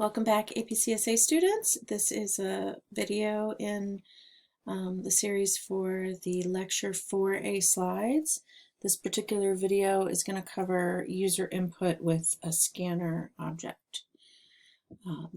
Welcome back, APCSA students. This is a video in the series for the lecture 4A slides. This particular video is going to cover user input with a scanner object. All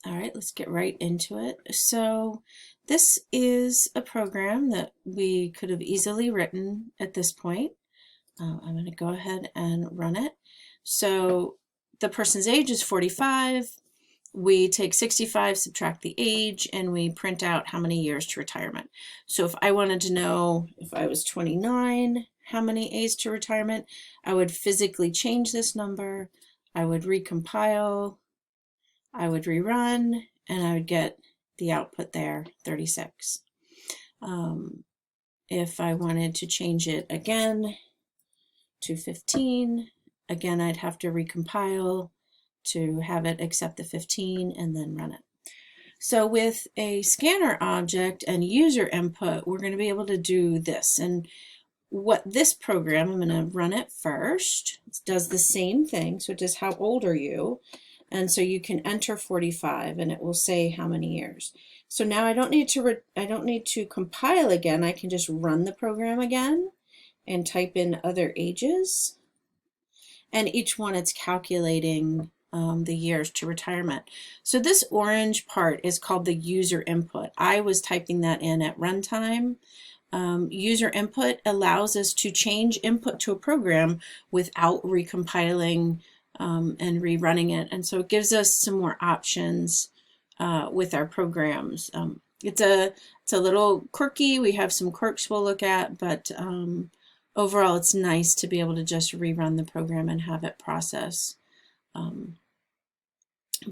right, let's get right into it. So this is a program that we could have easily written at this point. I'm going to go ahead and run it. So the person's age is 45. We take 65, subtract the age, and we print out how many years to retirement. So if I wanted to know if I was 29, how many A's to retirement, I would physically change this number, I would recompile, I would rerun, and I would get the output there, 36. If I wanted to change it again to 15, again, I'd have to recompile to have it accept the 15 and then run it. So with a scanner object and user input, we're going to be able to do this. And what this program, I'm going to run it first. It does the same thing. So it does how old are you? And so you can enter 45 and it will say how many years. So now I don't need to compile again. I can just run the program again and type in other ages. And each one it's calculating the years to retirement. So this orange part is called the user input. I was typing that in at runtime. User input allows us to change input to a program without recompiling and rerunning it. And so it gives us some more options with our programs. It's a little quirky. We have some quirks we'll look at, but overall it's nice to be able to just rerun the program and have it process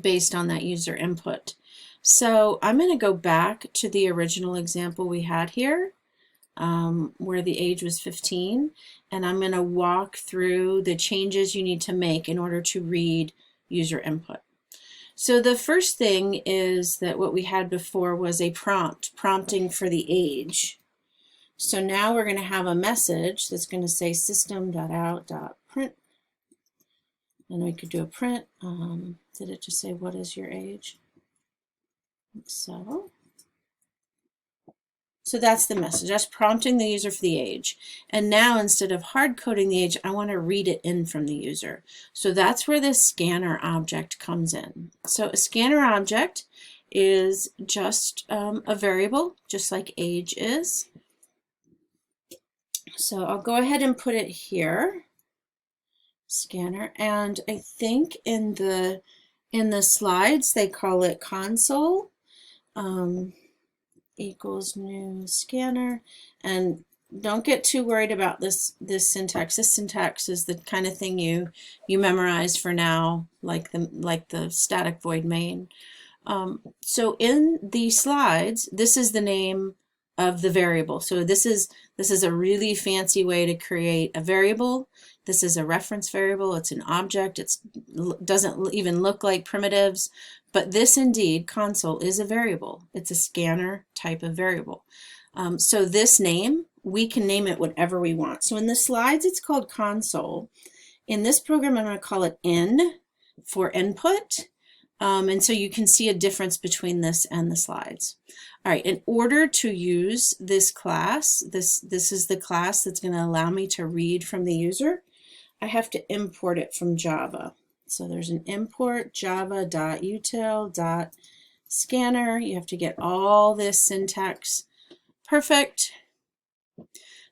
based on that user input. So I'm going to go back to the original example we had here where the age was 15, and I'm going to walk through the changes you need to make in order to read user input. So the first thing is that what we had before was a prompting for the age. So now we're going to have a message that's going to say system.out.print. And we could do a print. Did it just say, what is your age? So that's the message. That's prompting the user for the age. And now instead of hard coding the age, I want to read it in from the user. So that's where this scanner object comes in. So a scanner object is just a variable, just like age is. So I'll go ahead and put it here. Scanner, and I think in the slides they call it console equals new scanner. And don't get too worried about this syntax. This syntax is the kind of thing you memorize for now, like the static void main. So in the slides, this is the name of the variable. So this is a really fancy way to create a variable. This is a reference variable. It's an object. It doesn't even look like primitives, but this indeed, console, is a variable. It's a scanner type of variable. So this name, we can name it whatever we want. So in the slides, it's called console. In this program, I'm going to call it in for input. And so you can see a difference between this and the slides. All right, in order to use this class, this is the class that's going to allow me to read from the user, I have to import it from Java. So there's an import java.util.scanner. You have to get all this syntax perfect.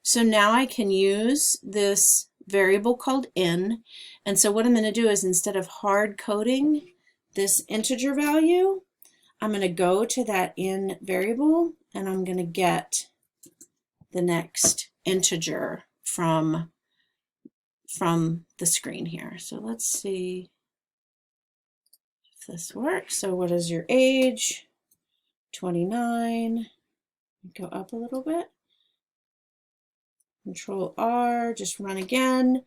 So now I can use this variable called in. And so what I'm going to do is, instead of hard coding this integer value, I'm going to go to that in variable and I'm going to get the next integer from the screen here. So let's see if this works. So what is your age? 29. Go up a little bit. Control R, just run again.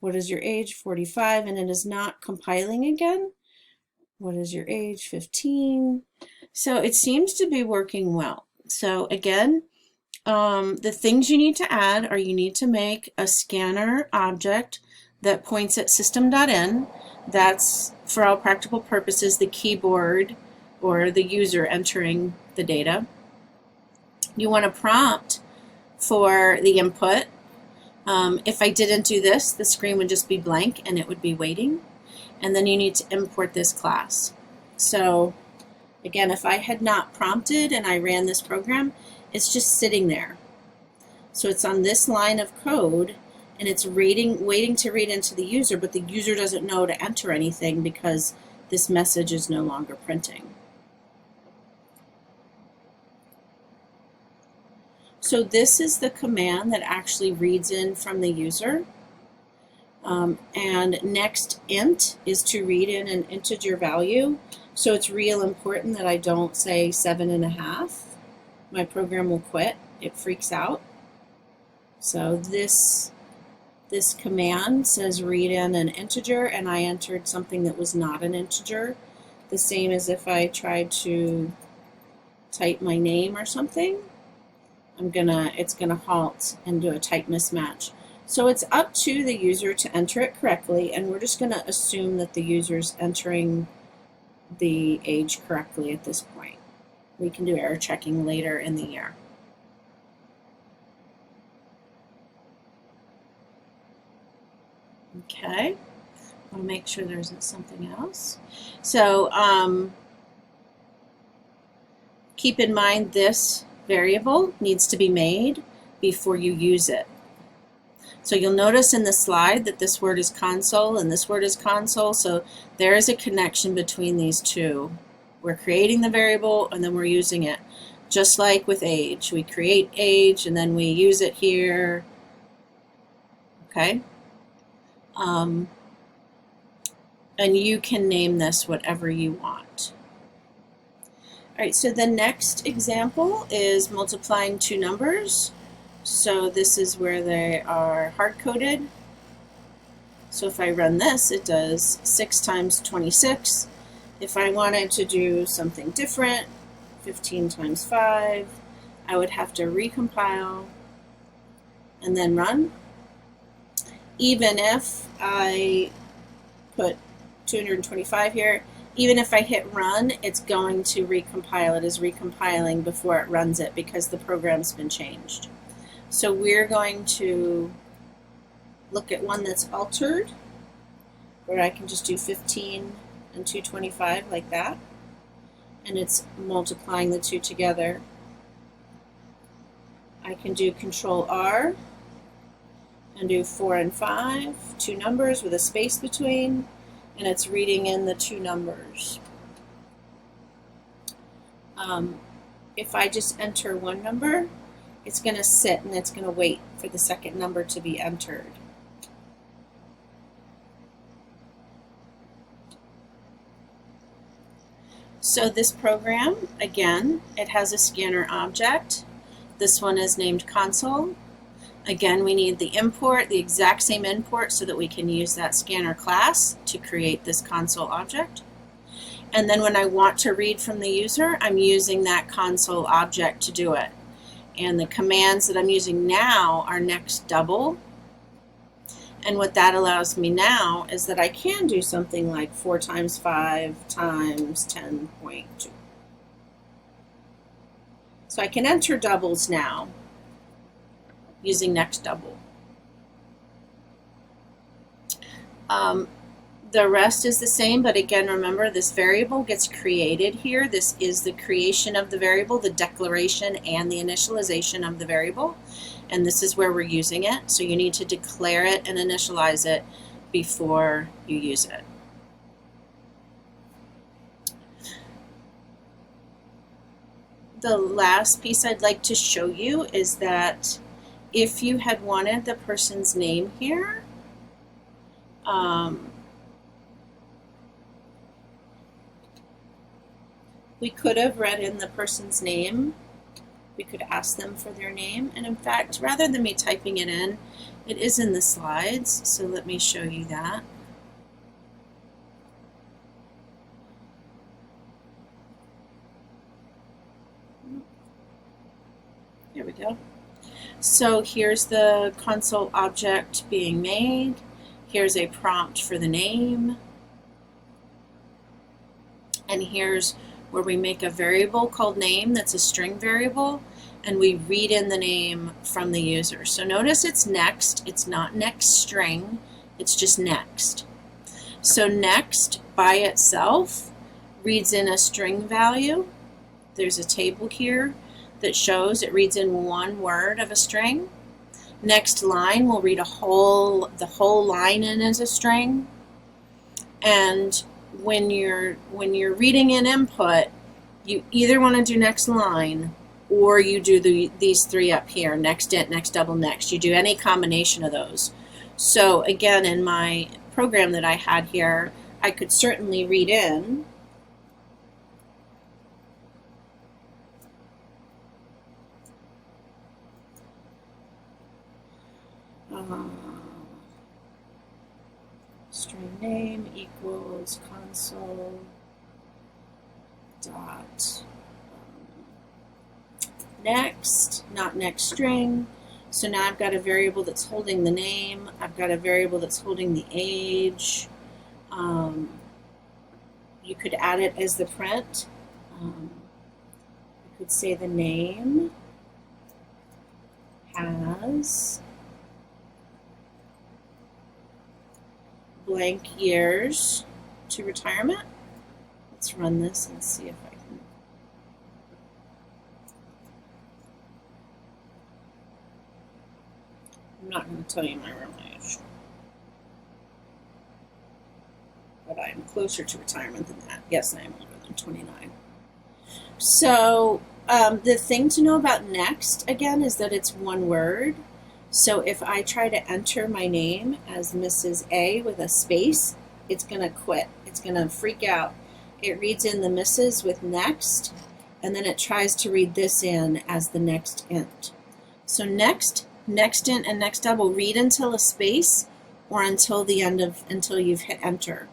What is your age? 45, and it is not compiling again. What is your age? 15. So it seems to be working well. So again, the things you need to add are you need to make a scanner object that points at system.in. That's, for all practical purposes, the keyboard or the user entering the data. You want a prompt for the input. If I didn't do this, the screen would just be blank and it would be waiting. And then you need to import this class. So again, if I had not prompted and I ran this program, it's just sitting there. So it's on this line of code and it's waiting to read into the user, but the user doesn't know to enter anything because this message is no longer printing. So this is the command that actually reads in from the user. And nextInt is to read in an integer value. So it's real important that I don't say 7.5. My program will quit. It freaks out. So this command says read in an integer, and I entered something that was not an integer. The same as if I tried to type my name or something. It's gonna halt and do a type mismatch. So it's up to the user to enter it correctly, and we're just gonna assume that the user's entering the age correctly at this point. We can do error checking later in the year. Okay, I'll make sure there isn't something else. So keep in mind this variable needs to be made before you use it. So you'll notice in the slide that this word is console and this word is console, so there is a connection between these two. We're creating the variable and then we're using it. Just like with age, we create age and then we use it here. Okay? And you can name this whatever you want. All right, so the next example is multiplying two numbers. So this is where they are hard-coded. So if I run this, it does 6 times 26. If I wanted to do something different, 15 times 5, I would have to recompile and then run. Even if I put 225 here, even if I hit run, it's going to recompile. It is recompiling before it runs it because the program's been changed. So we're going to look at one that's altered, where I can just do 15 and 225 like that, and it's multiplying the two together. I can do Control R and do 4 and 5, two numbers with a space between, and it's reading in the two numbers. If I just enter one number, it's going to sit and it's going to wait for the second number to be entered. So this program, again, it has a scanner object. This one is named console. Again, we need the import, the exact same import, so that we can use that scanner class to create this console object. And then when I want to read from the user, I'm using that console object to do it. And the commands that I'm using now are nextDouble. And what that allows me now is that I can do something like 4 times 5 times 10.2. So I can enter doubles now using nextDouble. The rest is the same, but again, remember this variable gets created here. This is the creation of the variable, the declaration and the initialization of the variable, and this is where we're using it. So you need to declare it and initialize it before you use it. The last piece I'd like to show you is that if you had wanted the person's name here, we could have read in the person's name. We could ask them for their name, and in fact, rather than me typing it in, it is in the slides, so let me show you that. There we go. So here's the console object being made. Here's a prompt for the name. And here's where we make a variable called name that's a string variable, and we read in the name from the user. So notice it's next, it's not next string, it's just next. So next by itself reads in a string value. There's a table here that shows it reads in one word of a string. nextLine will read the whole line in as a string. And when you're reading in input, you either want to do nextLine or you do these three up here, nextInt, nextDouble, next. You do any combination of those. So again, in my program that I had here, I could certainly read in string name equals console dot next, not next string. So now I've got a variable that's holding the name. I've got a variable that's holding the age. You could add it as the print. You could say the name has blank years to retirement. Let's run this and see if I can. I'm not going to tell you my real age, but I'm closer to retirement than that. Yes, I am older than 29. So the thing to know about next, again, is that it's one word. So if I try to enter my name as Mrs. A with a space, it's going to quit. It's going to freak out. It reads in the Mrs. with next, and then it tries to read this in as the nextInt. So next, nextInt, and nextDouble read until a space or until the end of, until you've hit enter.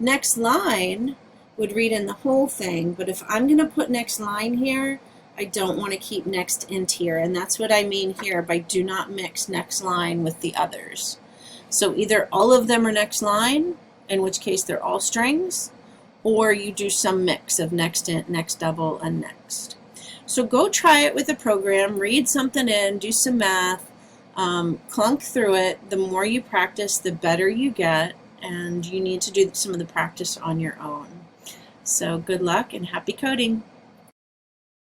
nextLine would read in the whole thing, but if I'm going to put nextLine here, I don't want to keep nextInt here, and that's what I mean here by do not mix nextLine with the others. So either all of them are nextLine, in which case they're all strings, or you do some mix of nextInt, nextDouble, and next. So go try it with a program, read something in, do some math, clunk through it. The more you practice, the better you get, and you need to do some of the practice on your own. So good luck and happy coding.